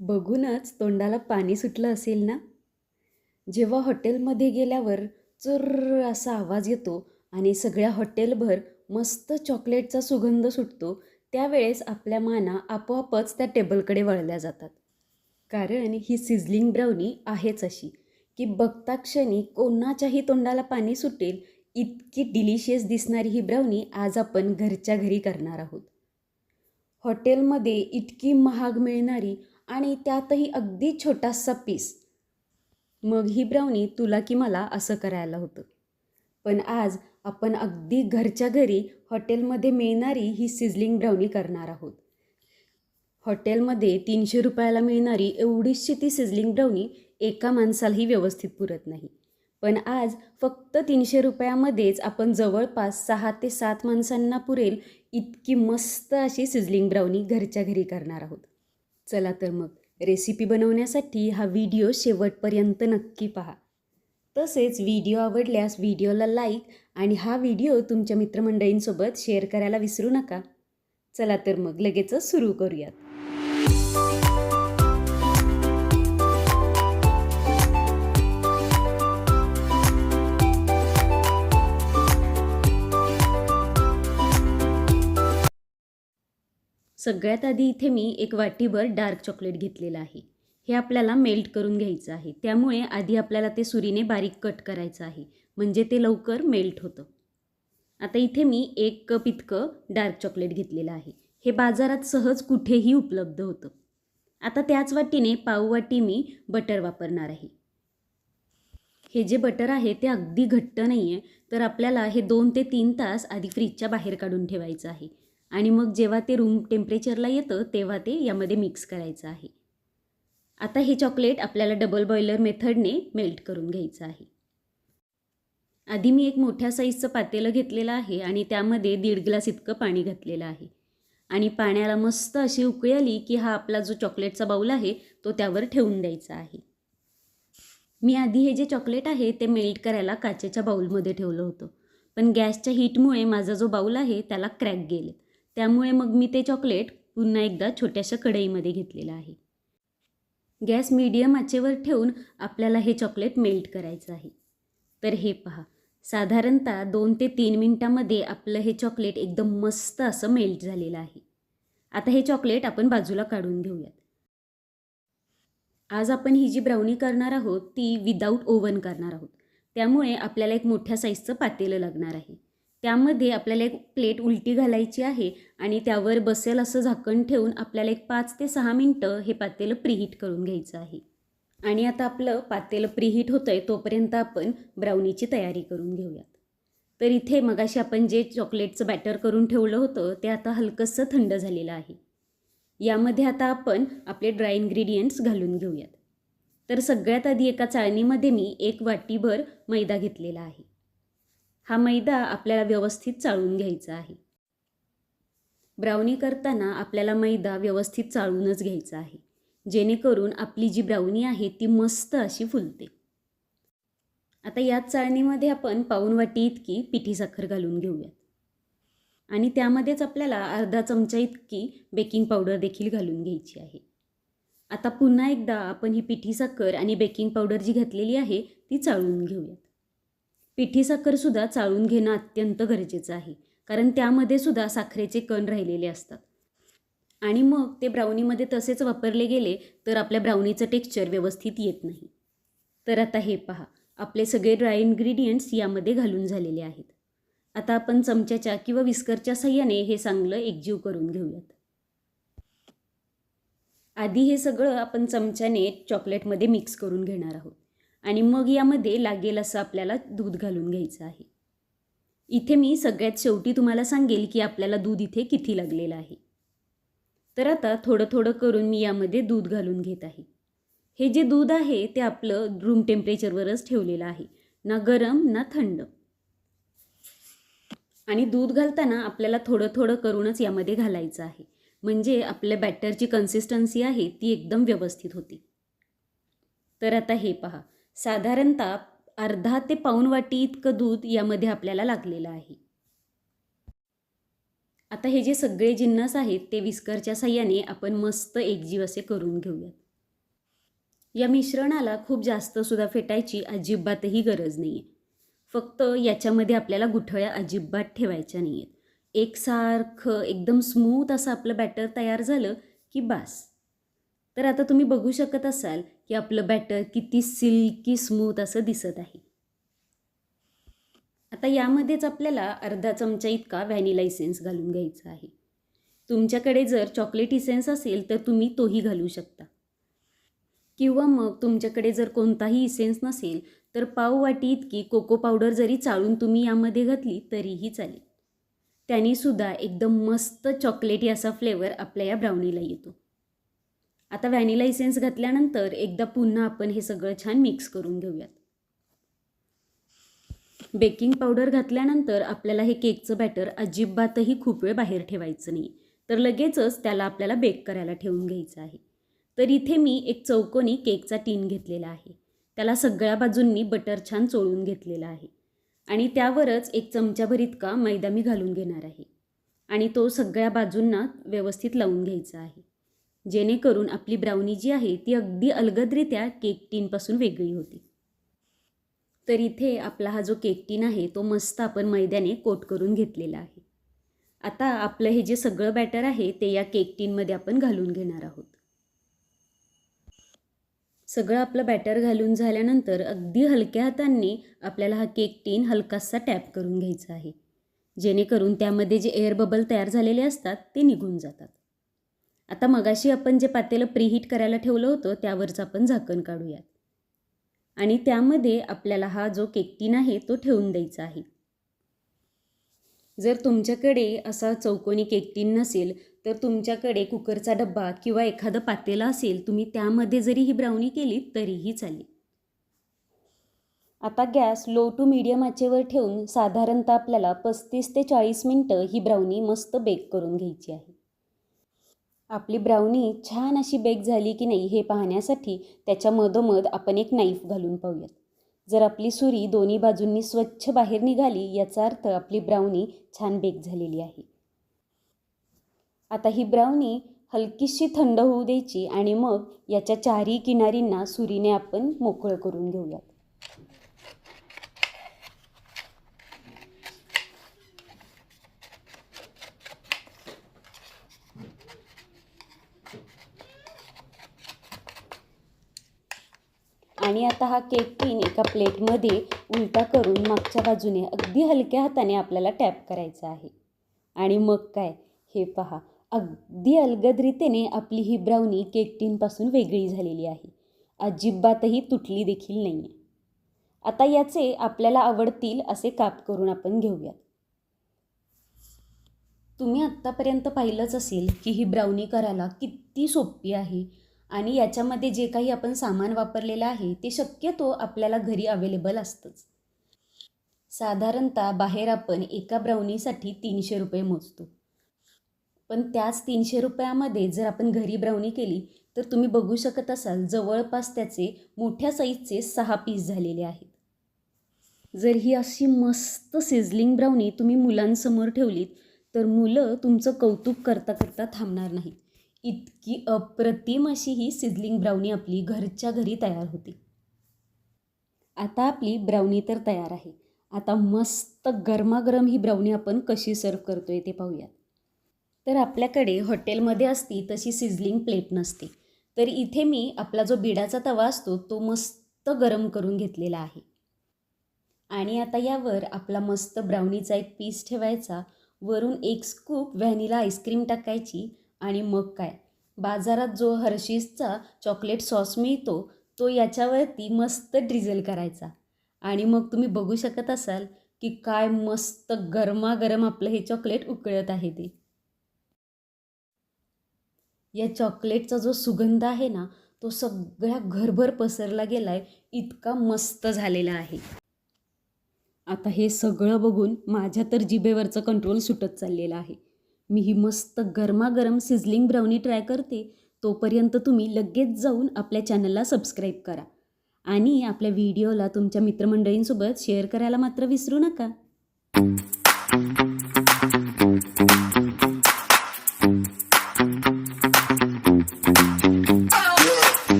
बघूनच तोंडाला पाणी सुटलं असेल ना? जेव्हा हॉटेलमध्ये गेल्यावर चुर्र असा आवाज येतो आणि सगळ्या हॉटेलभर मस्त चॉकलेटचा सुगंध सुटतो, त्यावेळेस आपल्या माना आपोआपच त्या टेबलकडे वळल्या जातात. कारण ही सिझलिंग ब्राउनी आहेच अशी, की बघता क्षणी कोणाच्याही तोंडाला पाणी सुटेल इतकी डिलिशियस दिसणारी ही ब्राउनी आज आपण घरच्या घरी करणार आहोत. हॉटेलमध्ये इतकी महाग मिळणारी आणि त्यातही अगदी छोटासा पीस. मग ही ब्राउनी तुला की मला असं करायला होतं. पण आज आपण अगदी घरच्या घरी हॉटेलमध्ये मिळणारी ही सिझलिंग ब्राउनी करणार आहोत. हॉटेलमध्ये 300 रुपयाला मिळणारी एवढीशी ती सिझलिंग ब्राउनी एका माणसालाही व्यवस्थित पुरत नाही. पण आज फक्त 300 रुपयामध्येच आपण जवळपास 6 ते 7 माणसांना पुरेल इतकी मस्त अशी सिझलिंग ब्राउनी घरच्या घरी करणार आहोत. चला तर मग रेसिपी बनवण्यासाठी हा व्हिडिओ शेवटपर्यंत नक्की पहा. तसेच व्हिडिओ आवडल्यास व्हिडिओला लाईक आणि हा व्हिडिओ तुमच्या मित्रमंडळींसोबत शेअर करायला विसरू नका. चला तर मग लगेचच सुरू करूयात. सगळ्यात आधी इथे मी एक वाटीभर डार्क चॉकलेट घेतलेलं आहे. हे आपल्याला मेल्ट करून घ्यायचं आहे. त्यामुळे आधी आपल्याला ते सुरीने बारीक कट करायचं आहे, म्हणजे ते लवकर मेल्ट होतं. आता इथे मी 1 कप इतकं डार्क चॉकलेट घेतलेलं आहे. हे बाजारात सहज कुठेही उपलब्ध होतं. आता त्याच वाटीने पाववाटी मी बटर वापरणार आहे. हे जे बटर आहे ते अगदी घट्ट नाही आहे, तर आपल्याला हे 2 ते 3 तास आधी फ्रीजच्या बाहेर काढून ठेवायचं आहे. आणि मग जेव्हा ते रूम टेम्परेचरला येतं तेव्हा ते यामध्ये मिक्स करायचं आहे. आता हे चॉकलेट आपल्याला डबल बॉयलर मेथडने मेल्ट करून घ्यायचं आहे. आधी मी एक मोठ्या साईजचं पातेलं घेतलेलं आहे आणि त्यामध्ये 1.5 ग्लास इतकं पाणी घातलेलं आहे. आणि पाण्याला मस्त अशी उकळी आली की हा आपला जो चॉकलेटचा बाऊल आहे तो त्यावर ठेवून द्यायचा आहे. मी आधी हे जे चॉकलेट आहे ते मेल्ट करायला काचेच्या बाऊलमध्ये ठेवलं होतं. पण गॅसच्या हीटमुळे माझा जो बाऊल आहे त्याला क्रॅक गेले. त्यामुळे मग मी ते चॉकलेट पुन्हा एकदा छोट्याशा कढईमध्ये घेतलेलं आहे. गॅस मीडियम आचेवर ठेवून आपल्याला हे चॉकलेट मेल्ट करायचं आहे. तर हे पहा, साधारणतः 2 ते 3 मिनिटांमध्ये आपलं हे चॉकलेट एकदम मस्त असं मेल्ट झालेलं आहे. आता हे चॉकलेट आपण बाजूला काढून घेऊयात. आज आपण ही जी ब्राउनी करणार आहोत ती विदाऊट ओव्हन करणार आहोत. त्यामुळे आपल्याला एक मोठ्या साईजचं पातेलं लागणार आहे. त्यामध्ये आपल्याला एक प्लेट उलटी घालायची आहे आणि त्यावर बसेल असं झाकण ठेवून आपल्याला एक 5 ते 6 मिनटं हे पातेलं प्रीहीट करून घ्यायचं आहे. आणि आता आपलं पातेलं प्रीहीट होतं आहे तोपर्यंत आपण ब्राउनीची तयारी करून घेऊयात. तर इथे मगाशी आपण जे चॉकलेटचं बॅटर करून ठेवलं होतं ते आता हलकंसं थंड झालेलं आहे. यामध्ये आता आपण आपले ड्राय इन्ग्रेडियंट्स घालून घेऊयात. तर सगळ्यात आधी एका चाळणीमध्ये मी 1 वाटीभर मैदा घेतलेला आहे. हा मैदा आपल्याला व्यवस्थित चाळून घ्यायचा आहे. ब्राउनी करताना आपल्याला मैदा व्यवस्थित चाळूनच घ्यायचा आहे, जेणेकरून आपली जी ब्राउनी आहे ती मस्त अशी फुलते. आता याच चाळणीमध्ये आपण पाऊण वाटी इतकी पिठी साखर घालून घेऊयात. आणि त्यामध्येच आपल्याला अर्धा चमचा इतकी बेकिंग पावडर देखील घालून घ्यायची आहे. आता पुन्हा एकदा आपण ही पिठी साखर आणि बेकिंग पावडर जी घातलेली आहे ती चाळून घेऊयात. पिठी साखरसुद्धा चाळून घेणं अत्यंत गरजेचं आहे, कारण त्यामध्ये सुद्धा साखरेचे कण राहिलेले असतात. आणि मग ते ब्राउनीमध्ये तसेच वापरले गेले तर आपल्या ब्राउनीचं टेक्स्चर व्यवस्थित येत नाही. तर आता हे पहा, आपले सगळे ड्राय इन्ग्रेडियंट्स यामध्ये घालून झालेले आहेत. आता आपण चमच्याच्या किंवा विस्करच्या साहाय्याने हे चांगलं एकजीव करून घेऊयात. आधी हे सगळं आपण चमच्याने चॉकलेटमध्ये मिक्स करून घेणार आहोत आणि मग यामध्ये लागेल असं आपल्याला दूध घालून घ्यायचं आहे. इथे मी सगळ्यात शेवटी तुम्हाला सांगेल की आपल्याला दूध इथे किती लागलेलं आहे. तर आता थोडं थोडं करून मी यामध्ये दूध घालून घेत आहे. हे जे दूध आहे ते आपलं रूम टेम्परेचरवरच ठेवलेलं आहे, ना गरम ना थंड. आणि दूध घालताना आपल्याला थोडं थोडं करूनच यामध्ये घालायचं आहे, म्हणजे आपल्या बॅटरची कन्सिस्टन्सी आहे ती एकदम व्यवस्थित होती. तर आता हे पहा, साधारणतः अर्धा ते पाऊण वाटी इतकं दूध यामध्ये आपल्याला लागलेलं आहे. आता हे जे सगळे जिन्नस आहेत ते विस्करच्या साहाय्याने आपण मस्त एकजीव असे करून घेऊयात. या मिश्रणाला खूप जास्तसुद्धा फेटायची अजिबातही गरज नाही आहे. फक्त याच्यामध्ये आपल्याला गुठळ्या अजिबात ठेवायच्या नाही आहेत. एकसारखं एकदम स्मूथ असं आपलं बॅटर तयार झालं की बास. तर आता तुम्ही बघू शकत असाल की आपलं बॅटर किती सिल्की स्मूथ असं दिसत आहे. आता यामध्येच आपल्याला अर्धा चमचा इतका व्हॅनिला इसेन्स घालून घ्यायचा आहे. तुमच्याकडे जर चॉकलेट इसेन्स असेल तर तुम्ही तोही घालू शकता, किंवा मग तुमच्याकडे जर कोणताही इसेन्स नसेल तर पाववाटी इतकी कोको पावडर जरी चाळून तुम्ही यामध्ये घातली तरीही चालेल. त्यानीसुद्धा एकदम मस्त चॉकलेटी असा फ्लेवर आपल्या या ब्राउनीला येतो. आता व्हॅनिला इसेन्स घातल्यानंतर एकदा पुन्हा आपण हे सगळं छान मिक्स करून घेऊयात. बेकिंग पावडर घातल्यानंतर आपल्याला हे केकचं बॅटर अजिबातही खूप वेळ बाहेर ठेवायचं नाही, तर लगेचच त्याला आपल्याला बेक करायला ठेवून घ्यायचं आहे. तर इथे मी एक चौकोनी केकचा टीन घेतलेला आहे. त्याला सगळ्या बाजूंनी बटर छान चोळून घेतलेला आहे आणि त्यावरच एक चमचाभर इतका मैदा मी घालून घेणार आहे आणि तो सगळ्या बाजूंना व्यवस्थित लावून घ्यायचा आहे, जेणेकरून आपली ब्राउनी जी आहे ती अगदी अलगदरित्या केक टीनपासून वेगळी होती. तर इथे आपला हा जो केक टीन आहे तो मस्त आपण मैद्याने कोट करून घेतलेला आहे. आता आपलं हे जे सगळं बॅटर आहे ते या केक टीनमध्ये आपण घालून घेणार आहोत. सगळं आपलं बॅटर घालून झाल्यानंतर अगदी हलक्या हातांनी आपल्याला हा केक टीन हलकासा टॅप करून घ्यायचा आहे, जेणेकरून त्यामध्ये जे एअर बबल तयार झालेले असतात ते निघून जातात. आता मगाशी आपण जे पातेलं प्रीहीट करायला ठेवलं होतं त्यावरचं आपण झाकण काढूयात आणि त्यामध्ये आपल्याला हा जो केक टीन आहे तो ठेवून द्यायचा आहे. जर तुमच्याकडे असा चौकोनी केक टीन नसेल तर तुमच्याकडे कुकरचा डब्बा किंवा एखादं पातेलं असेल, तुम्ही त्यामध्ये जरी ही ब्राउनी केली तरीही चालेल. आता गॅस लो टू मीडियम आचेवर ठेवून साधारणतः आपल्याला 35 ते 40 मिनटं ही ब्राउनी मस्त बेक करून घ्यायची आहे. आपली ब्राउनी छान अशी बेक झाली की नाही हे पाहण्यासाठी त्याच्या मधोमध आपण एक नाईफ घालून पाहूयात. जर आपली सुरी दोन्ही बाजूंनी स्वच्छ बाहेर निघाली याचा अर्थ आपली ब्राउनी छान बेक झालेली आहे. आता ही ब्राउनी हलकीशी थंड होऊ द्यायची आणि मग याच्या चारही किनारींना सुरीने आपण मोकळं करून घेऊयात. आणि आता हा केक टीन एका प्लेटमध्ये उलटा करून मागच्या बाजूने अगदी हलक्या हाताने आपल्याला टॅप करायचा आहे. आणि मग काय, हे पहा, अगदी अलगदरीतेने आपली ही ब्राउनी केक टीनपासून वेगळी झालेली आहे. अजिबातही तुटली देखील नाही आहे. आता याचे आपल्याला आवडतील असे काप करून आपण घेऊयात. तुम्ही आत्तापर्यंत पाहिलंच असेल की ही ब्राउनी करायला किती सोपी आहे आणि याच्यामध्ये जे काही आपण सामान वापरलेलं आहे ते शक्यतो आपल्याला घरी अवेलेबल असतंच. साधारणतः बाहेर आपण एका ब्राउनीसाठी 300 रुपये मोजतो, पण त्याच 300 रुपयामध्ये जर आपण घरी ब्राउनी केली तर तुम्ही बघू शकत असाल जवळपास त्याचे मोठ्या साईजचे 6 पीस झालेले आहेत. जर ही अशी मस्त सिझलिंग ब्राउनी तुम्ही मुलांसमोर ठेवलीत तर मुलं तुमचं कौतुक करता करता थांबणार नाहीत. इतकी अप्रतिम अशी ही सिझलिंग ब्राउनी आपली घरच्या घरी तयार होते. आता आपली ब्राउनी तर तयार आहे. आता मस्त गरमागरम ही ब्राउनी आपण कशी सर्व करतोय ते पाहूयात. तर आपल्याकडे हॉटेलमध्ये असती तशी सिझलिंग प्लेट नसते, तर इथे मी आपला जो बिडाचा तवा असतो तो मस्त गरम करून घेतलेला आहे आणि आता यावर आपला मस्त ब्राउनीचा एक पीस ठेवायचा, वरून एक स्कूप व्हॅनिला आईस्क्रीम टाकायची आणि मग काय, बाजारात जो हर्शीजचा चॉकलेट सॉस मिळतो तो याच्यावरती मस्त ड्रिझल करायचा आणि मग तुम्ही बघू शकत असाल की काय मस्त गरमागरम आपलं हे चॉकलेट उकळत आहे ते. या चॉकलेटचा जो सुगंध आहे ना तो सगळ्या घरभर पसरला गेला आहे, इतका मस्त झालेला आहे. आता हे सगळं बघून माझ्या तर जिभेवरचं कंट्रोल सुटत चाललेलं आहे. मी ही मस्त गरमागरम सिझलिंग ब्राउनी ट्राय करते, तोपर्यंत तुम्ही लगेच जाऊन आपल्या चॅनलला सबस्क्राईब करा आणि आपल्या व्हिडिओला तुमच्या मित्रमंडळींसोबत शेअर करायला मात्र विसरू नका.